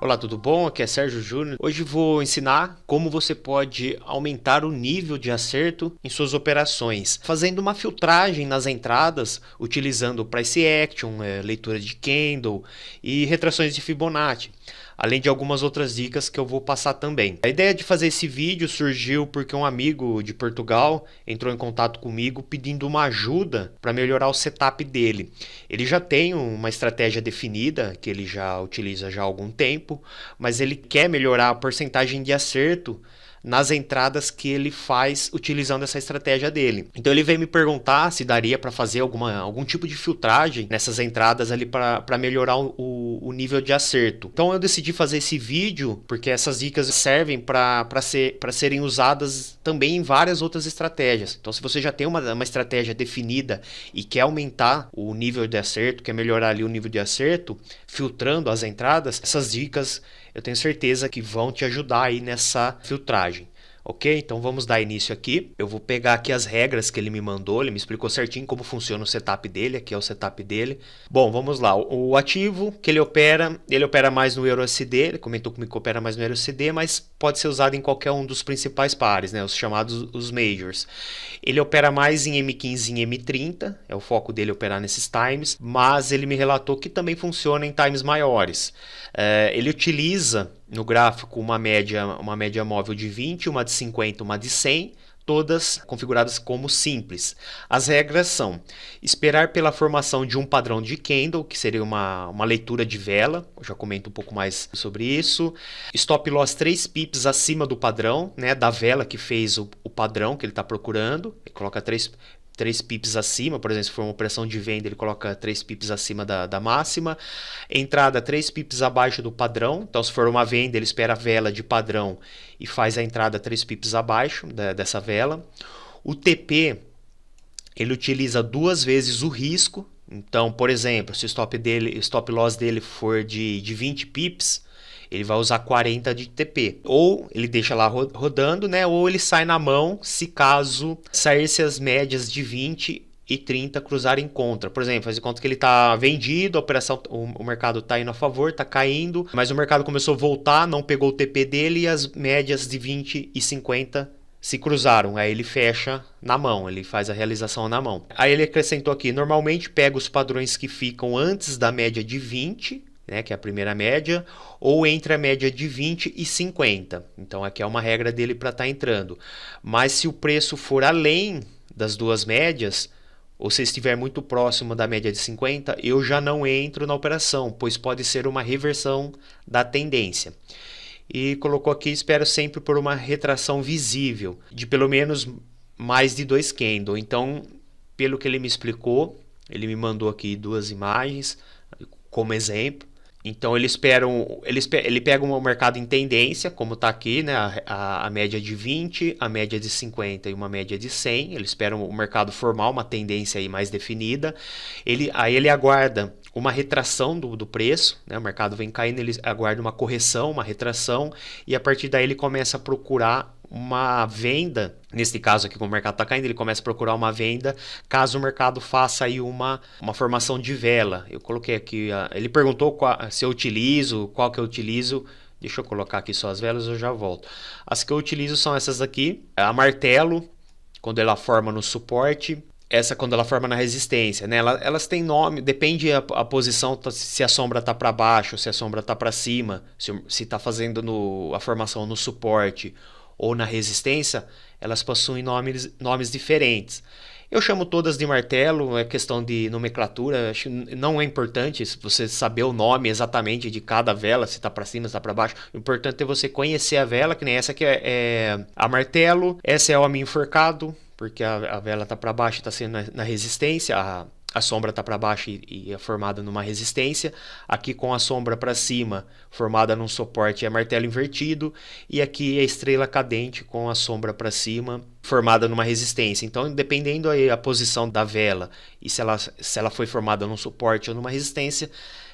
Olá, tudo bom? Aqui é Sérgio Júnior. Hoje vou ensinar como você pode aumentar o nível de acerto em suas operações, fazendo uma filtragem nas entradas, utilizando Price Action, leitura de candle e retrações de Fibonacci, além de algumas outras dicas que eu vou passar também. A ideia de fazer esse vídeo surgiu porque um amigo de Portugal entrou em contato comigo pedindo uma ajuda para melhorar o setup dele. Ele já tem uma estratégia definida que ele já utiliza já há algum tempo, mas ele quer melhorar a porcentagem de acerto nas entradas que ele faz utilizando essa estratégia dele. Então ele veio me perguntar se daria para fazer algum tipo de filtragem nessas entradas ali para melhorar o nível de acerto. Então eu decidi fazer esse vídeo porque essas dicas servem para serem usadas também em várias outras estratégias. Então se você já tem uma estratégia definida e quer aumentar o nível de acerto, quer melhorar ali o nível de acerto, filtrando as entradas, essas dicas eu tenho certeza que vão te ajudar aí nessa filtragem. Ok? Então vamos dar início aqui. Eu vou pegar aqui as regras que ele me mandou. Ele me explicou certinho como funciona o setup dele. Aqui é o setup dele. Bom, vamos lá. O ativo que ele opera mais no EURUSD. Ele comentou comigo que opera mais no EURUSD, mas pode ser usado em qualquer um dos principais pares, né? Os chamados os majors. Ele opera mais em M15 e em M30. É o foco dele operar nesses times. Mas ele me relatou que também funciona em times maiores. Ele utiliza no gráfico uma média móvel de 20, uma de 50, uma de 100, todas configuradas como simples. As regras são: esperar pela formação de um padrão de candle, que seria uma leitura de vela, eu já comento um pouco mais sobre isso. Stop loss 3 pips acima do padrão, né, da vela que fez o padrão que ele está procurando. Ele coloca 3 pips acima, por exemplo, se for uma operação de venda, ele coloca 3 pips acima da máxima. Entrada 3 pips abaixo do padrão, então se for uma venda, ele espera a vela de padrão e faz a entrada 3 pips abaixo dessa vela. O TP, ele utiliza 2 vezes o risco, então, por exemplo, se o stop loss dele for de 20 pips, ele vai usar 40 de TP. Ou ele deixa lá rodando, né? Ou ele sai na mão se caso sair-se as médias de 20 e 30 cruzarem contra. Por exemplo, faz de conta que ele está vendido, a operação, o mercado está indo a favor, está caindo, mas o mercado começou a voltar, não pegou o TP dele e as médias de 20 e 50 se cruzaram, aí ele fecha na mão, ele faz a realização na mão. Aí ele acrescentou aqui: normalmente pega os padrões que ficam antes da média de 20, né, que é a primeira média, ou entre a média de 20 e 50. Então aqui é uma regra dele para estar entrando. Mas se o preço for além das duas médias, ou se estiver muito próximo da média de 50, eu já não entro na operação, pois pode ser uma reversão da tendência. E colocou aqui: espero sempre por uma retração visível de pelo menos mais de 2 candles. Então, pelo que ele me explicou, ele me mandou aqui 2 imagens como exemplo. Então ele pega um mercado em tendência, como está aqui, né, a média de 20, a média de 50 e uma média de 100. Ele espera o mercado formar uma tendência aí mais definida. Aí ele aguarda uma retração do preço, né, o mercado vem caindo, ele aguarda uma correção, uma retração, e a partir daí ele começa a procurar uma venda. Nesse caso aqui, como o mercado está caindo, ele começa a procurar uma venda caso o mercado faça aí uma formação de vela. Eu coloquei aqui, ele perguntou se eu utilizo, qual que eu utilizo. Deixa eu colocar aqui só as velas, eu já volto. As que eu utilizo são essas aqui: a martelo, quando ela forma no suporte, essa quando ela forma na resistência, né? Elas têm nome, depende a posição, se a sombra está para baixo, se a sombra está para cima, se está fazendo a formação no suporte ou na resistência, elas possuem nomes diferentes. Eu chamo todas de martelo, é questão de nomenclatura, acho que não é importante você saber o nome exatamente de cada vela, se está para cima, se está para baixo. O importante é você conhecer a vela, que nem essa aqui é a martelo, essa é o homem enforcado, porque a vela está para baixo e está sendo na resistência, a sombra está para baixo e é formada numa resistência. Aqui com a sombra para cima, formada num suporte, é martelo invertido. E aqui é estrela cadente com a sombra para cima, formada numa resistência. Então, dependendo aí a posição da vela e se ela foi formada num suporte ou numa resistência,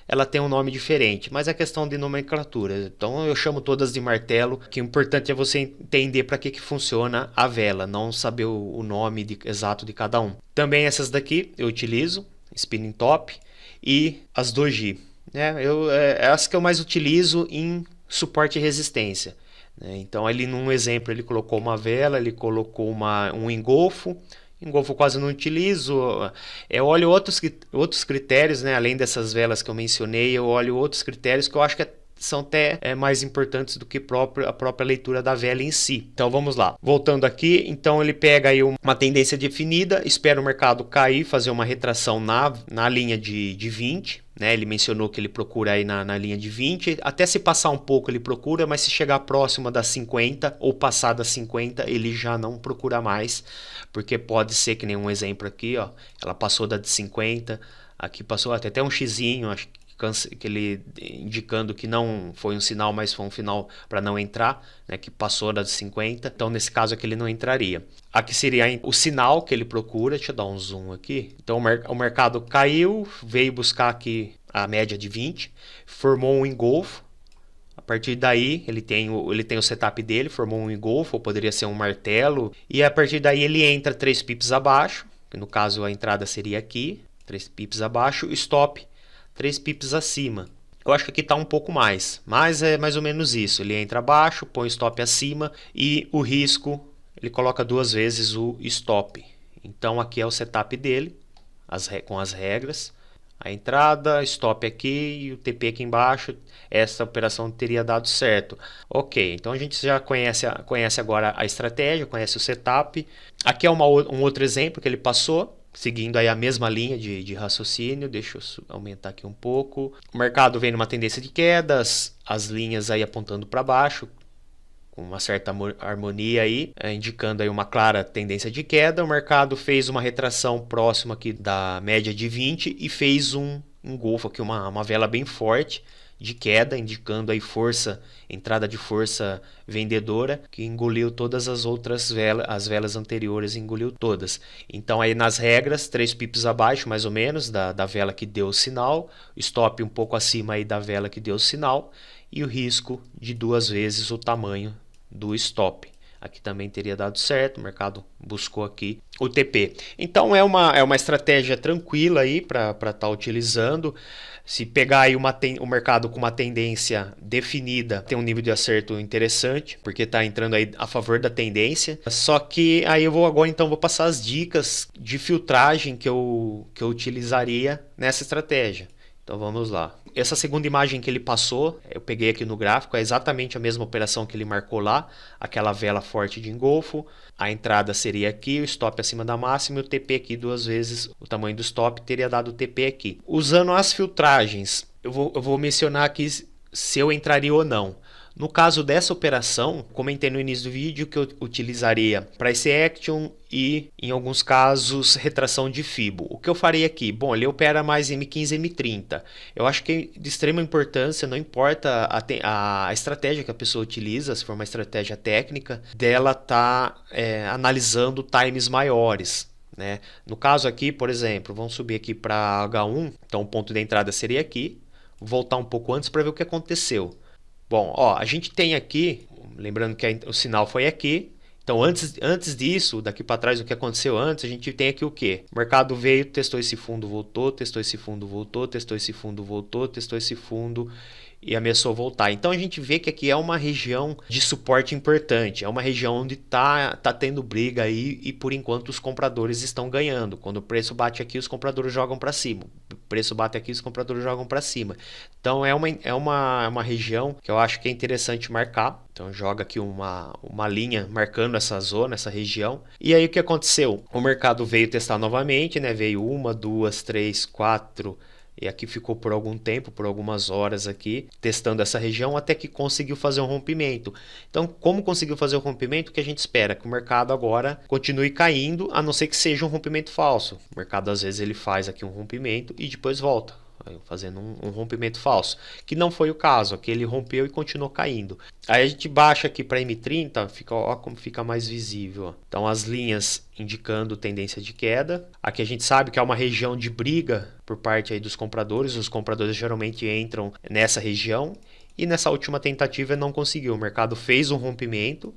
ela tem um nome diferente, mas é questão de nomenclatura. Então eu chamo todas de martelo, que o importante é você entender para que funciona a vela, não saber o nome exato de cada um. Também essas daqui eu utilizo, spinning top, e as doji. É essa que eu mais utilizo em suporte e resistência. Né? Então, ali num exemplo, ele colocou uma vela, ele colocou um engolfo. Engolfo quase não utilizo. Eu olho outros critérios, né? Além dessas velas que eu mencionei, eu olho outros critérios que eu acho que são até mais importantes do que a própria leitura da vela em si. Então vamos lá. Voltando aqui, então ele pega aí uma tendência definida, espera o mercado cair, fazer uma retração na linha de 20. Né, ele mencionou que ele procura aí na linha de 20, até se passar um pouco ele procura, mas se chegar próximo das 50 ou passar das 50, ele já não procura mais, porque pode ser que nem um exemplo aqui, ó, ela passou da de 50, aqui passou até um xizinho, acho que ele indicando que não foi um sinal, mas foi um sinal para não entrar, né, que passou das 50, então nesse caso aqui ele não entraria. Aqui seria o sinal que ele procura, deixa eu dar um zoom aqui. Então o mercado caiu, veio buscar aqui a média de 20, formou um engolfo. A partir daí ele tem o setup dele, formou um engolfo, ou poderia ser um martelo, e a partir daí ele entra 3 pips abaixo, que no caso a entrada seria aqui, 3 pips abaixo, stop 3 pips acima. Eu acho que aqui está um pouco mais, mas é mais ou menos isso. Ele entra abaixo, põe o stop acima e o risco, ele coloca 2 vezes o stop. Então aqui é o setup dele, com as regras. A entrada, stop aqui e o TP aqui embaixo. Essa operação teria dado certo. Ok, então a gente já conhece agora a estratégia, conhece o setup. Aqui é um outro exemplo que ele passou, seguindo aí a mesma linha de raciocínio. Deixa eu aumentar aqui um pouco. O mercado vem numa tendência de quedas, as linhas aí apontando para baixo, com uma certa harmonia aí, indicando aí uma clara tendência de queda. O mercado fez uma retração próxima aqui da média de 20 e fez um engolfo aqui, uma vela bem forte de queda, indicando aí força, entrada de força vendedora, que engoliu todas as outras velas, as velas anteriores engoliu todas. Então aí nas regras, 3 pips abaixo mais ou menos da vela que deu o sinal, stop um pouco acima aí da vela que deu o sinal, e o risco de 2 vezes o tamanho do stop. Aqui também teria dado certo, o mercado buscou aqui o TP. Então é uma estratégia tranquila aí para estar utilizando. Se pegar aí o mercado com uma tendência definida, tem um nível de acerto interessante, porque está entrando aí a favor da tendência. Só que aí eu vou passar as dicas de filtragem que eu utilizaria nessa estratégia. Então vamos lá. Essa segunda imagem que ele passou, eu peguei aqui no gráfico, é exatamente a mesma operação que ele marcou lá, aquela vela forte de engolfo. A entrada seria aqui, o stop acima da máxima e o TP aqui 2 vezes o tamanho do stop, teria dado o TP aqui. Usando as filtragens, eu vou mencionar aqui se eu entraria ou não. No caso dessa operação, comentei no início do vídeo que eu utilizaria Price Action e, em alguns casos, retração de FIBO. O que eu faria aqui? Bom, ele opera mais M15 e M30. Eu acho que é de extrema importância, não importa a estratégia que a pessoa utiliza, se for uma estratégia técnica, dela estar analisando times maiores. Né? No caso aqui, por exemplo, vamos subir aqui para H1, então o ponto de entrada seria aqui, voltar um pouco antes para ver o que aconteceu. Bom, ó, a gente tem aqui, lembrando que o sinal foi aqui, então antes disso, daqui para trás, o que aconteceu antes, a gente tem aqui o quê? O mercado veio, testou esse fundo, voltou, testou esse fundo, voltou, testou esse fundo, voltou, testou esse fundo e ameaçou voltar. Então a gente vê que aqui é uma região de suporte importante, é uma região onde tá tendo briga aí e por enquanto os compradores estão ganhando. Quando o preço bate aqui, os compradores jogam para cima. O preço bate aqui, os compradores jogam para cima. Então é uma região que eu acho que é interessante marcar. Então joga aqui uma linha marcando essa zona, essa região. E aí o que aconteceu? O mercado veio testar novamente, né? Veio 1, 2, 3, 4... E aqui ficou por algum tempo, por algumas horas aqui, testando essa região até que conseguiu fazer um rompimento. Então, como conseguiu fazer o rompimento, o que a gente espera? Que o mercado agora continue caindo, a não ser que seja um rompimento falso. O mercado às vezes ele faz aqui um rompimento e depois volta, fazendo um rompimento falso, que não foi o caso, aqui ele rompeu e continuou caindo. Aí a gente baixa aqui para M30, ó como fica mais visível. Ó. Então as linhas indicando tendência de queda. Aqui a gente sabe que é uma região de briga por parte aí dos compradores. Os compradores geralmente entram nessa região e nessa última tentativa não conseguiu. O mercado fez um rompimento,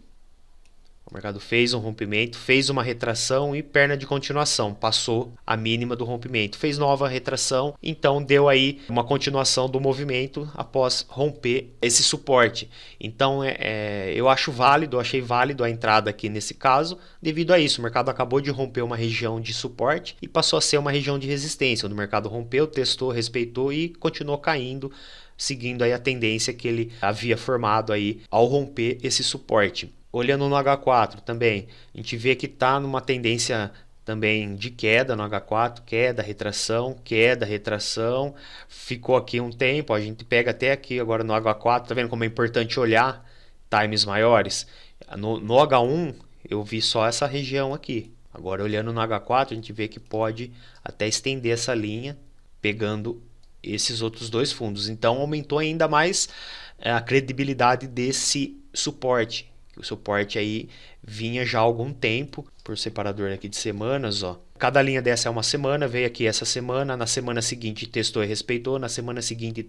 O mercado fez um rompimento, fez uma retração e perna de continuação, passou a mínima do rompimento, fez nova retração, então deu aí uma continuação do movimento após romper esse suporte. Então eu acho válido, achei válido a entrada aqui nesse caso, devido a isso. O mercado acabou de romper uma região de suporte e passou a ser uma região de resistência, onde o mercado rompeu, testou, respeitou e continuou caindo, seguindo aí a tendência que ele havia formado aí ao romper esse suporte. Olhando no H4 também, a gente vê que está numa tendência também de queda no H4, queda, retração, ficou aqui um tempo, a gente pega até aqui agora no H4, tá vendo como é importante olhar times maiores? No H1 eu vi só essa região aqui, agora olhando no H4 a gente vê que pode até estender essa linha, pegando esses outros dois fundos, então aumentou ainda mais a credibilidade desse suporte. O suporte aí vinha já há algum tempo, por separador aqui de semanas, ó. Cada linha dessa é uma semana, veio aqui essa semana, na semana seguinte testou e respeitou, na semana seguinte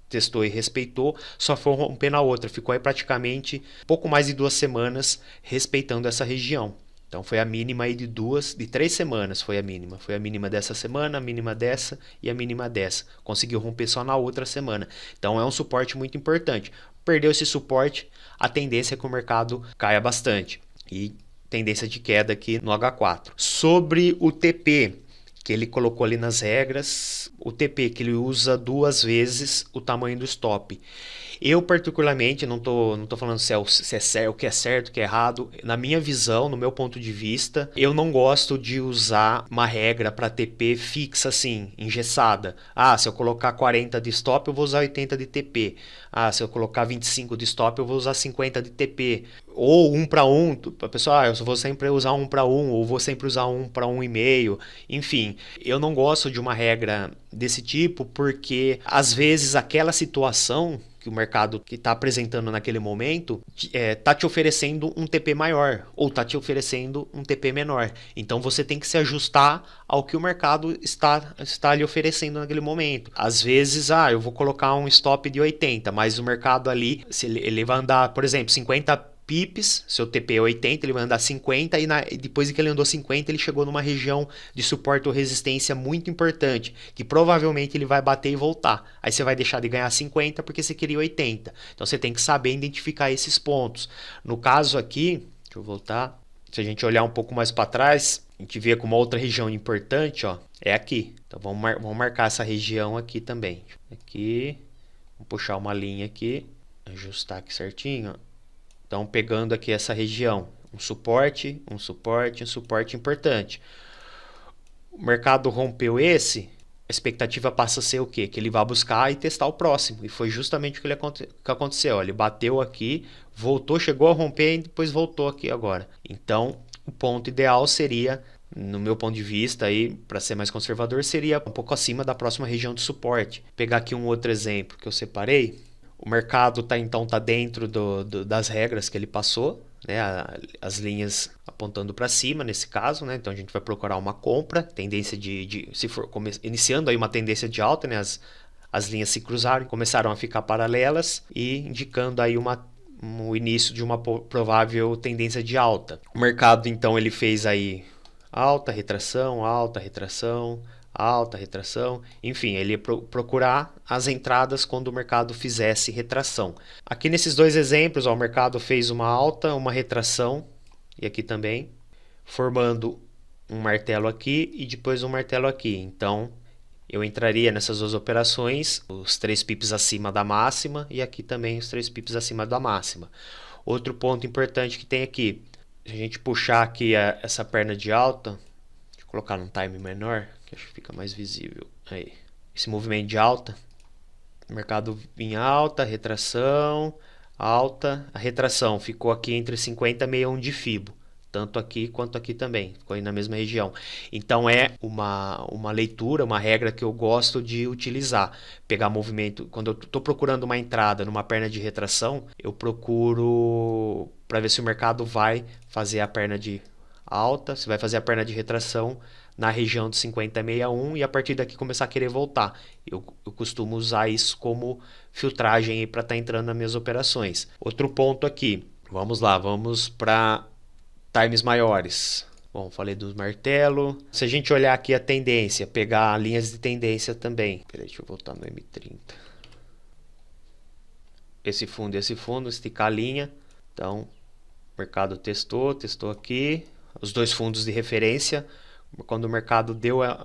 testou e respeitou, só foi romper na outra, ficou aí praticamente pouco mais de 2 semanas respeitando essa região. Então foi a mínima aí de 3 semanas, foi a mínima dessa semana, a mínima dessa e a mínima dessa. Conseguiu romper só na outra semana. Então é um suporte muito importante. Perdeu esse suporte, a tendência é que o mercado caia bastante. E tendência de queda aqui no H4. Sobre o TP, que ele colocou ali nas regras, o TP que ele usa 2 vezes o tamanho do stop. Eu particularmente, não tô falando se é certo, o que é certo, o que é errado. Na minha visão, no meu ponto de vista, eu não gosto de usar uma regra para TP fixa assim, engessada. Ah, se eu colocar 40 de stop, eu vou usar 80 de TP. Ah, se eu colocar 25 de stop, eu vou usar 50 de TP. Ou 1 para 1, pessoal, eu vou sempre usar 1 para 1, ou vou sempre usar 1 para 1,5. Enfim, eu não gosto de uma regra desse tipo, porque às vezes aquela situação que o mercado que está apresentando naquele momento está te oferecendo um TP maior ou está te oferecendo um TP menor. Então você tem que se ajustar ao que o mercado está lhe oferecendo naquele momento. Às vezes, eu vou colocar um stop de 80, mas o mercado ali, se ele vai andar, por exemplo, 50 pips, seu TP é 80, ele vai andar 50 e depois que ele andou 50, ele chegou numa região de suporte ou resistência muito importante, que provavelmente ele vai bater e voltar. Aí você vai deixar de ganhar 50 porque você queria 80. Então você tem que saber identificar esses pontos. No caso aqui, deixa eu voltar, se a gente olhar um pouco mais para trás, a gente vê que uma outra região importante, ó, é aqui. Então vamos marcar essa região aqui também. Aqui, vamos puxar uma linha aqui, ajustar aqui certinho, ó. Então, pegando aqui essa região, um suporte importante. O mercado rompeu esse, a expectativa passa a ser o quê? Que ele vai buscar e testar o próximo. E foi justamente o que aconteceu. Ele bateu aqui, voltou, chegou a romper e depois voltou aqui agora. Então, o ponto ideal seria, no meu ponto de vista, para ser mais conservador, seria um pouco acima da próxima região de suporte. Vou pegar aqui um outro exemplo que eu separei. O mercado tá dentro das regras que ele passou, né? As linhas apontando para cima nesse caso, né? Então a gente vai procurar uma compra, tendência se for iniciando aí uma tendência de alta, né? As linhas se cruzaram, começaram a ficar paralelas e indicando aí o início de uma provável tendência de alta. O mercado então ele fez aí alta, retração, enfim, ele ia procurar as entradas quando o mercado fizesse retração. Aqui nesses dois exemplos, o mercado fez uma alta, uma retração, e aqui também, formando um martelo aqui e depois um martelo aqui. Então, eu entraria nessas duas operações, os 3 pips acima da máxima e aqui também os 3 pips acima da máxima. Outro ponto importante que tem aqui, se a gente puxar aqui essa perna de alta, deixa eu colocar num time menor, acho que fica mais visível aí. Esse movimento de alta, o mercado vinha alta, retração, alta, a retração ficou aqui entre 50 e 61 de Fibo, tanto aqui quanto aqui também, ficou aí na mesma região. Então é uma leitura, uma regra que eu gosto de utilizar, pegar movimento, quando eu estou procurando uma entrada numa perna de retração, eu procuro para ver se o mercado vai fazer a perna de alta, se vai fazer a perna de retração na região de 50 a 61 e a partir daqui começar a querer voltar. Eu costumo usar isso como filtragem para estar entrando nas minhas operações. Outro ponto aqui, vamos lá, vamos para times maiores. Bom, falei dos martelo. Se a gente olhar aqui a tendência, pegar linhas de tendência também. Peraí, deixa eu voltar no M30. Esse fundo, esticar a linha. Então, o mercado testou aqui. Os dois fundos de referência. Quando o mercado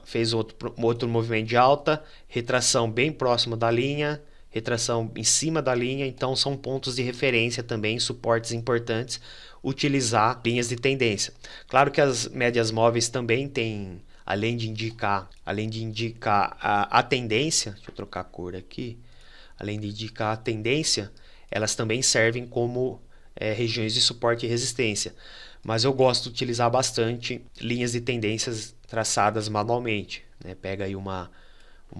fez outro movimento de alta, retração bem próximo da linha, retração em cima da linha, então são pontos de referência também, suportes importantes, utilizar linhas de tendência. Claro que as médias móveis também têm, além de indicar a tendência, deixa eu trocar a cor aqui, além de indicar a tendência, elas também servem como regiões de suporte e resistência. Mas eu gosto de utilizar bastante linhas de tendências traçadas manualmente. Né? Pega aí uma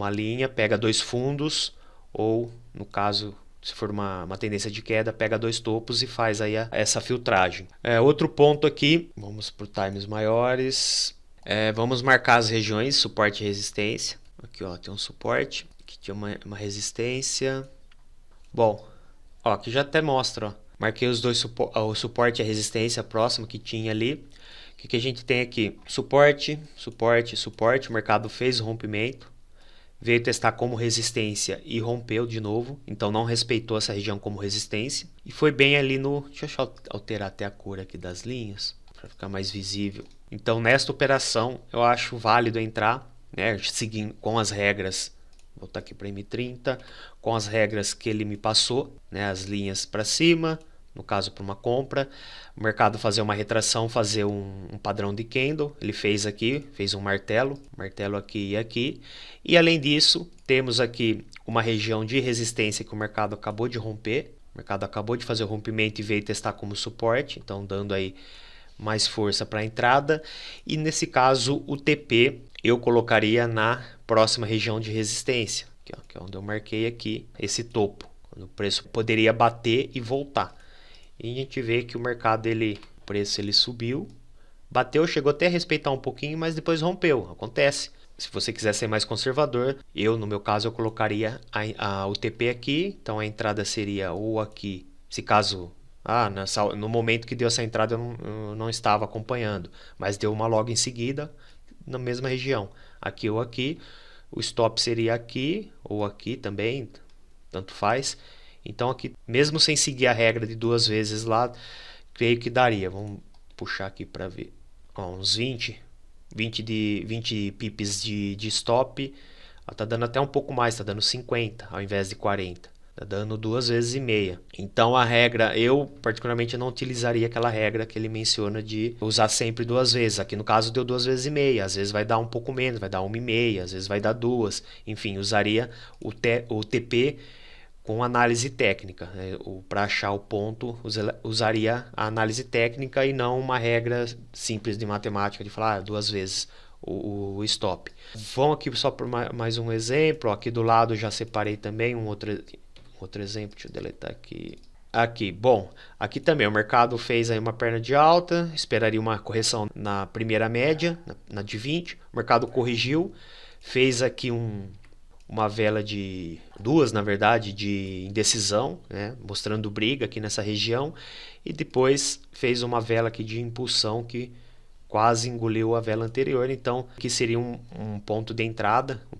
linha, pega dois fundos, ou no caso, se for uma tendência de queda, pega dois topos e faz aí essa filtragem. Outro ponto aqui, vamos para times maiores. Vamos marcar as regiões, suporte e resistência. Aqui ó, tem um suporte, aqui tinha uma resistência. Bom, ó, aqui já até mostra, ó. Marquei os dois o suporte e a resistência próximo que tinha ali. O que a gente tem aqui? Suporte. O mercado fez o rompimento. Veio testar como resistência e rompeu de novo. Então não respeitou essa região como resistência. E foi bem ali no... Deixa eu alterar até a cor aqui das linhas, para ficar mais visível. Então nesta operação eu acho válido entrar, né, seguindo com as regras. Vou voltar aqui para M30. Com as regras que ele me passou, né, as linhas para cima, no caso para uma compra, o mercado fazer uma retração, fazer um padrão de candle, ele fez aqui, fez um martelo aqui e aqui, e além disso, temos aqui uma região de resistência que o mercado acabou de romper, o mercado acabou de fazer o rompimento e veio testar como suporte, então dando aí mais força para a entrada, e nesse caso o TP eu colocaria na próxima região de resistência, que é onde eu marquei aqui esse topo, quando o preço poderia bater e voltar. E a gente vê que o mercado, o preço ele bateu, chegou até a respeitar um pouquinho, mas depois rompeu, acontece. Se você quiser ser mais conservador, no meu caso, eu colocaria o TP aqui, então a entrada seria ou aqui, se caso... no momento que deu essa entrada eu não estava acompanhando, mas deu uma logo em seguida, na mesma região, aqui ou aqui. O stop seria aqui ou aqui também, tanto faz. Então aqui, mesmo sem seguir a regra de duas vezes lá, creio que daria. Vamos puxar aqui para ver. Ó, uns 20 pips de stop. Tá dando até um pouco mais, tá dando 50 ao invés de 40. Tá dando 2 vezes e meia. Então a regra, eu particularmente não utilizaria aquela regra que ele menciona de usar sempre 2 vezes. Aqui no caso deu 2 vezes e meia. Às vezes vai dar um pouco menos, vai dar 1,5, às vezes vai dar 2. Enfim, usaria o TP com análise técnica. Para achar o ponto, usaria a análise técnica e não uma regra simples de matemática de falar 2 vezes o stop. Vamos aqui só por mais um exemplo. Aqui do lado já separei também um outro exemplo. Deixa eu deletar aqui. Bom, aqui também o mercado fez aí uma perna de alta, esperaria uma correção na primeira média, na de 20. O mercado corrigiu, fez aqui uma vela de duas, na verdade, de indecisão, né, mostrando briga aqui nessa região, e depois fez uma vela aqui de impulsão que quase engoliu a vela anterior. Então aqui seria um ponto de entrada um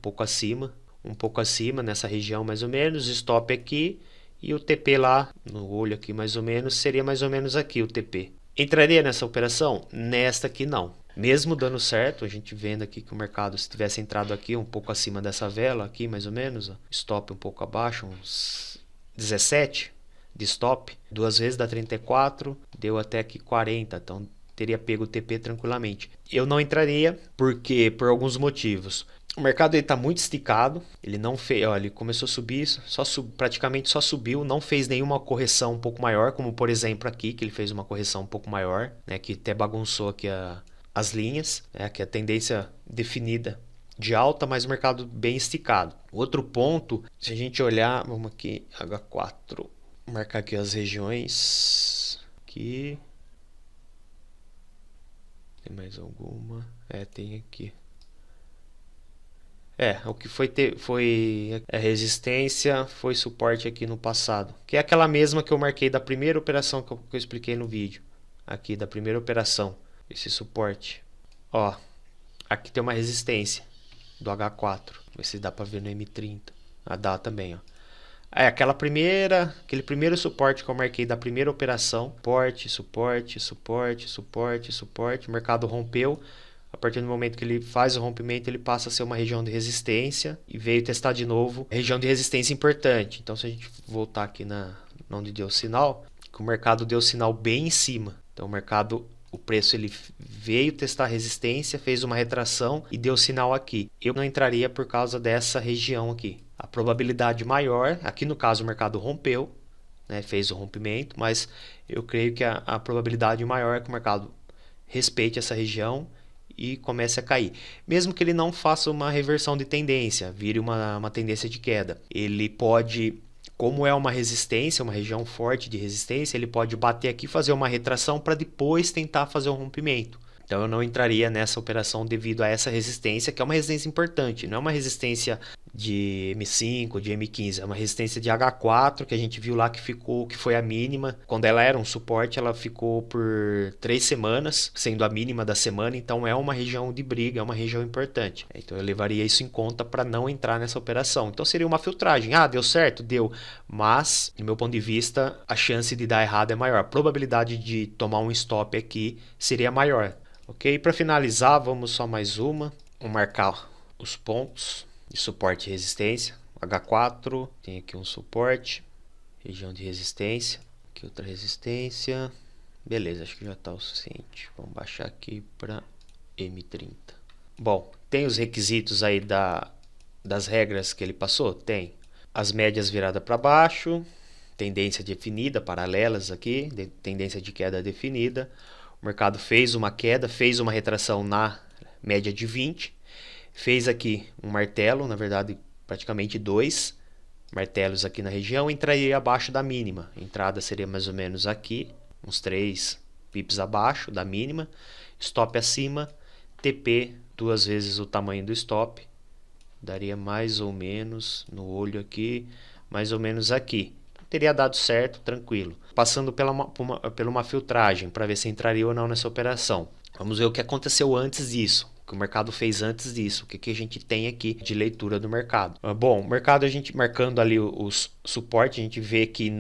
pouco acima nessa região mais ou menos, stop aqui, e o TP lá no olho aqui mais ou menos, seria mais ou menos aqui o TP. Entraria nessa operação? Nesta aqui não. Mesmo dando certo, a gente vendo aqui que o mercado, se tivesse entrado aqui um pouco acima dessa vela, aqui mais ou menos, ó, stop um pouco abaixo, uns 17 de stop, 2 vezes dá 34, deu até aqui 40, então teria pego o TP tranquilamente. Eu não entraria porque por alguns motivos. O mercado está muito esticado, ele não fez, olha, ele começou a subir, praticamente só subiu, não fez nenhuma correção um pouco maior, como por exemplo aqui, que ele fez uma correção um pouco maior, né, que até bagunçou aqui as linhas, que é a tendência definida de alta, mas o mercado bem esticado. Outro ponto, se a gente olhar, vamos aqui, H4, marcar aqui as regiões, aqui, tem mais alguma? Tem aqui. O que foi resistência, foi suporte aqui no passado, que é aquela mesma que eu marquei da primeira operação que eu expliquei no vídeo. aqui da primeira operação, esse suporte. Ó, aqui tem uma resistência do H4. Vê se dá para ver no M30. Ah, dá também, ó. Aquele primeiro suporte que eu marquei da primeira operação. Suporte. O mercado rompeu. A partir do momento que ele faz o rompimento, ele passa a ser uma região de resistência e veio testar de novo. Região de resistência importante. Então, se a gente voltar aqui onde deu o sinal, que o mercado deu o sinal bem em cima. Então, o preço ele veio testar resistência, fez uma retração e deu sinal aqui. Eu não entraria por causa dessa região aqui. A probabilidade maior, aqui no caso o mercado rompeu, né, fez o rompimento, mas eu creio que a probabilidade maior é que o mercado respeite essa região e comece a cair. Mesmo que ele não faça uma reversão de tendência, vire uma tendência de queda. Ele pode, como é uma resistência, uma região forte de resistência, ele pode bater aqui e fazer uma retração para depois tentar fazer um rompimento. Então eu não entraria nessa operação devido a essa resistência, que é uma resistência importante, não é uma resistência de M5, de M15, é uma resistência de H4 que a gente viu lá que foi a mínima. Quando ela era um suporte, ela ficou por 3 semanas, sendo a mínima da semana, então é uma região de briga, é uma região importante. Então eu levaria isso em conta para não entrar nessa operação. Então seria uma filtragem. Ah, deu certo? Deu. Mas, do meu ponto de vista, a chance de dar errado é maior. A probabilidade de tomar um stop aqui seria maior. Ok? Para finalizar, vamos só mais uma. Vamos marcar os pontos de suporte e resistência. H4, tem aqui um suporte, região de resistência, aqui outra resistência. Beleza, acho que já está o suficiente. Vamos baixar aqui para M30. Bom, tem os requisitos aí das regras que ele passou? Tem. As médias viradas para baixo, tendência definida, paralelas aqui, tendência de queda definida. O mercado fez uma queda, fez uma retração na média de 20, fez aqui um martelo, na verdade praticamente 2 martelos aqui na região, entraria abaixo da mínima. A entrada seria mais ou menos aqui, uns 3 pips abaixo da mínima, stop acima, TP 2 vezes o tamanho do stop, daria mais ou menos no olho aqui, mais ou menos aqui. Teria dado certo, tranquilo. Passando pela uma filtragem para ver se entraria ou não nessa operação. Vamos ver o que aconteceu antes disso, o que o mercado fez antes disso, o que a gente tem aqui de leitura do mercado. Bom, o mercado, a gente marcando ali os suportes, a gente vê que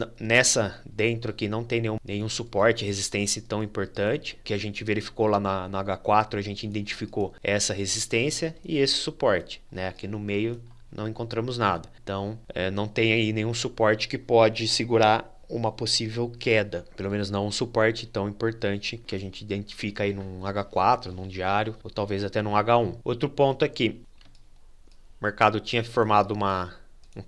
dentro aqui não tem nenhum suporte, resistência tão importante, que a gente verificou lá na H4, a gente identificou essa resistência e esse suporte, né? Aqui no meio não encontramos nada. Então, não tem aí nenhum suporte que pode segurar uma possível queda. Pelo menos não um suporte tão importante que a gente identifica aí num H4, num diário, ou talvez até num H1. Outro ponto aqui. O mercado tinha formado um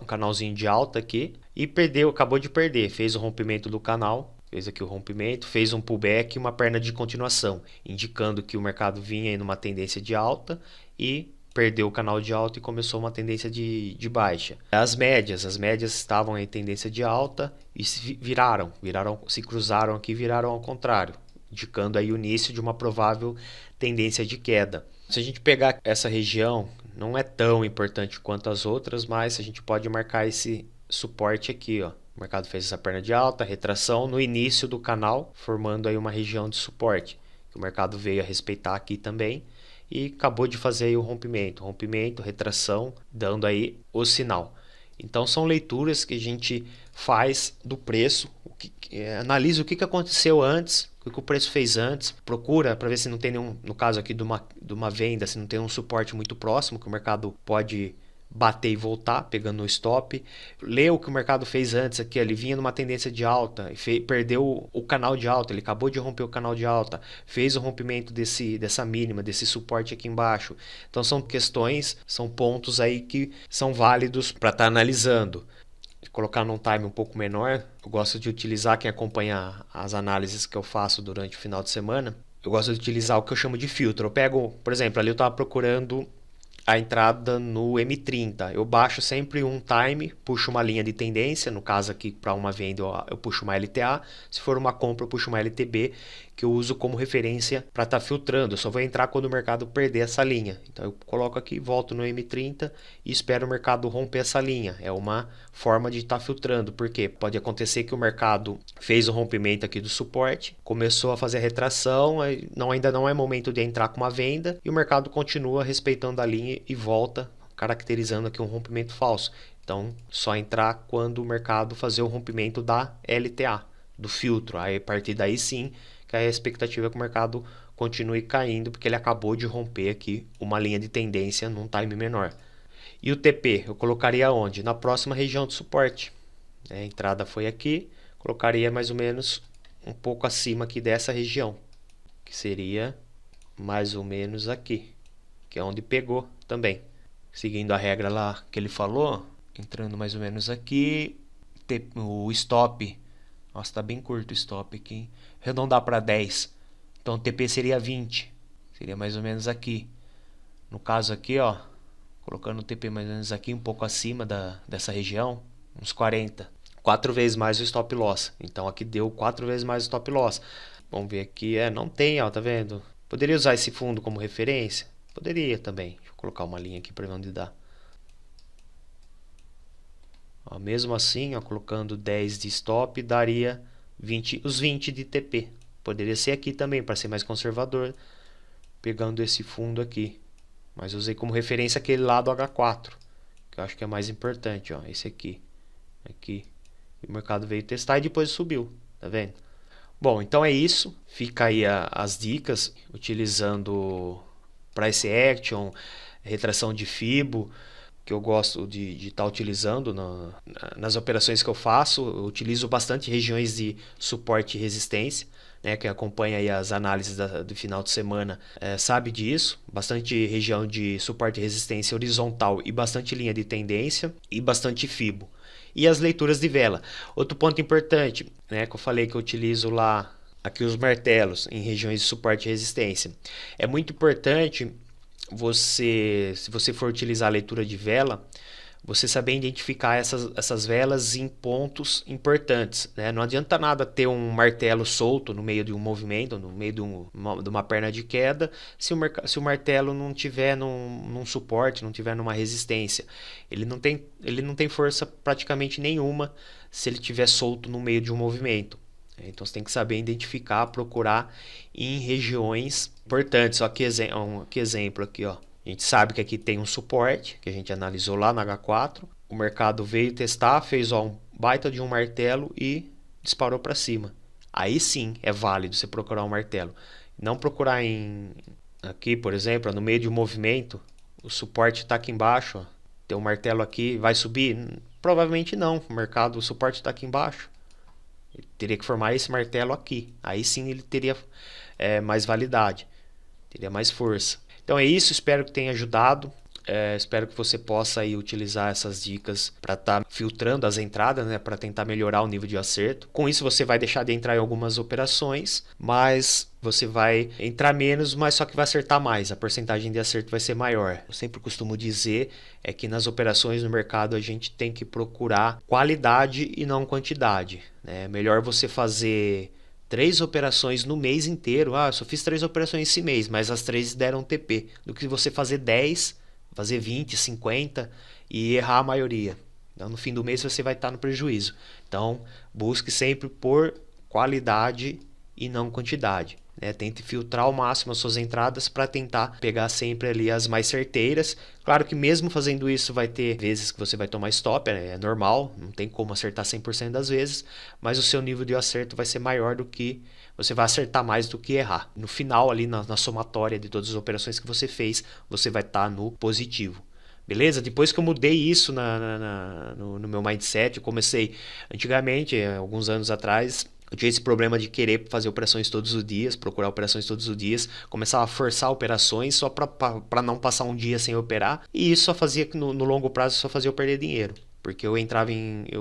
canalzinho de alta aqui e acabou de perder. Fez o rompimento do canal. Fez aqui o rompimento, fez um pullback e uma perna de continuação, indicando que o mercado vinha em uma tendência de alta e perdeu o canal de alta e começou uma tendência de baixa. As médias estavam em tendência de alta e se cruzaram aqui e viraram ao contrário, indicando aí o início de uma provável tendência de queda. Se a gente pegar essa região, não é tão importante quanto as outras, mas a gente pode marcar esse suporte aqui, ó. O mercado fez essa perna de alta, retração no início do canal, formando aí uma região de suporte, que o mercado veio a respeitar aqui também. E acabou de fazer aí o rompimento, retração, dando aí o sinal. Então são leituras que a gente faz do preço, analisa o que aconteceu antes, o que o preço fez antes, procura para ver se não tem nenhum, no caso aqui de uma venda, se não tem um suporte muito próximo que o mercado pode bater e voltar, pegando o stop. Lê o que o mercado fez antes aqui, ele vinha numa tendência de alta e perdeu o canal de alta, ele acabou de romper o canal de alta, fez o rompimento dessa mínima, desse suporte aqui embaixo. Então são questões, são pontos aí que são válidos para estar analisando. Colocar num time um pouco menor, eu gosto de utilizar, quem acompanha as análises que eu faço durante o final de semana, eu gosto de utilizar o que eu chamo de filtro. Eu pego, por exemplo, ali eu estava procurando a entrada no M30. Eu baixo sempre um time, puxo uma linha de tendência, no caso aqui para uma venda eu puxo uma LTA, se for uma compra eu puxo uma LTB, que eu uso como referência para estar filtrando. Eu só vou entrar quando o mercado perder essa linha. Então eu coloco aqui, volto no M30 e espero o mercado romper essa linha. É uma forma de estar filtrando, porque pode acontecer que o mercado fez o rompimento aqui do suporte, começou a fazer a retração, ainda não é momento de entrar com uma venda e o mercado continua respeitando a linha e volta, caracterizando aqui um rompimento falso. Então, só entrar quando o mercado fazer o rompimento da LTA, do filtro. Aí, a partir daí sim, que a expectativa é que o mercado continue caindo, porque ele acabou de romper aqui uma linha de tendência num time menor. E o TP, eu colocaria onde? Na próxima região de suporte. A entrada foi aqui, colocaria mais ou menos um pouco acima aqui dessa região, que seria mais ou menos aqui, que é onde pegou também. Seguindo a regra lá que ele falou, entrando mais ou menos aqui, o stop, nossa, tá bem curto o stop aqui, hein? Arredondar para 10, então o TP seria 20, seria mais ou menos aqui. No caso aqui, ó, colocando o TP mais ou menos aqui, um pouco acima dessa região, uns 40, 4 vezes mais o stop loss. Então aqui deu 4 vezes mais o stop loss. Vamos ver aqui, não tem, ó, tá vendo? Poderia usar esse fundo como referência? Poderia também. Deixa eu colocar uma linha aqui para ver onde dá. Ó, mesmo assim, ó, colocando 10 de stop, daria os 20 de TP. Poderia ser aqui também, para ser mais conservador, pegando esse fundo aqui. Mas usei como referência aquele lá do H4, que eu acho que é mais importante, ó, esse aqui. Aqui. O mercado veio testar e depois subiu, tá vendo? Bom, então é isso. Fica aí as dicas, utilizando Price Action, retração de Fibo, que eu gosto de estar utilizando nas operações que eu faço. Eu utilizo bastante regiões de suporte e resistência, né, quem acompanha aí as análises do final de semana sabe disso. Bastante região de suporte e resistência horizontal e bastante linha de tendência e bastante Fibo. E as leituras de vela. Outro ponto importante, né, que eu falei que eu utilizo lá aqui os martelos em regiões de suporte e resistência. É muito importante se você for utilizar a leitura de vela, você saber identificar essas velas em pontos importantes, né? Não adianta nada ter um martelo solto no meio de um movimento, no meio de uma perna de queda, se o martelo não tiver num suporte, não tiver numa resistência. Ele não tem força praticamente nenhuma se ele estiver solto no meio de um movimento. Então você tem que saber identificar, procurar em regiões importantes. Ó, que exemplo aqui, ó. A gente sabe que aqui tem um suporte, que a gente analisou lá no H4. O mercado veio testar, fez um baita de um martelo e disparou para cima. Aí sim é válido você procurar um martelo. Não procurar aqui, por exemplo, no meio de um movimento, o suporte está aqui embaixo, ó. Tem um martelo aqui, vai subir? Provavelmente não. O suporte está aqui embaixo. Ele teria que formar esse martelo aqui. Aí sim ele teria mais validade, teria mais força. Então é isso, espero que tenha ajudado. Espero que você possa aí utilizar essas dicas para estar filtrando as entradas, né, para tentar melhorar o nível de acerto. Com isso você vai deixar de entrar em algumas operações, mas você vai entrar menos, mas só que vai acertar mais. A porcentagem de acerto vai ser maior. Eu sempre costumo dizer que nas operações no mercado a gente tem que procurar qualidade e não quantidade, né? É melhor você fazer 3 operações no mês inteiro. Eu só fiz 3 operações esse mês, mas as 3 deram TP, do que você fazer 10, fazer 20, 50 e errar a maioria. Então, no fim do mês você vai estar no prejuízo. Então, busque sempre por qualidade e não quantidade, né? Tente filtrar ao máximo as suas entradas para tentar pegar sempre ali as mais certeiras. Claro que mesmo fazendo isso vai ter vezes que você vai tomar stop, é normal, não tem como acertar 100% das vezes, mas o seu nível de acerto vai ser maior do que... Você vai acertar mais do que errar. No final, ali na somatória de todas as operações que você fez, você vai estar no positivo. Beleza? Depois que eu mudei isso no meu mindset, eu comecei antigamente, alguns anos atrás, eu tinha esse problema de querer fazer operações todos os dias, procurar operações todos os dias, começava a forçar operações só para não passar um dia sem operar, e isso só fazia que no longo prazo só fazia eu perder dinheiro, porque eu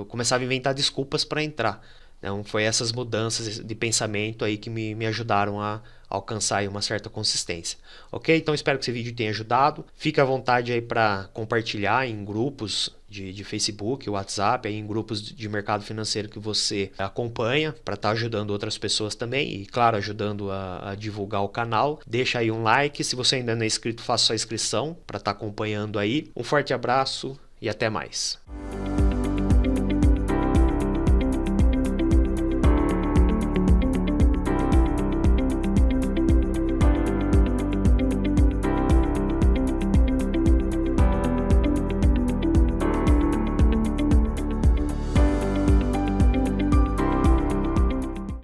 começava a inventar desculpas para entrar. Então, foi essas mudanças de pensamento aí que me ajudaram a alcançar aí uma certa consistência. Ok? Então, espero que esse vídeo tenha ajudado. Fique à vontade aí para compartilhar em grupos de Facebook, WhatsApp, aí em grupos de mercado financeiro que você acompanha, para estar ajudando outras pessoas também e, claro, ajudando a divulgar o canal. Deixa aí um like. Se você ainda não é inscrito, faça sua inscrição para estar acompanhando aí. Um forte abraço e até mais.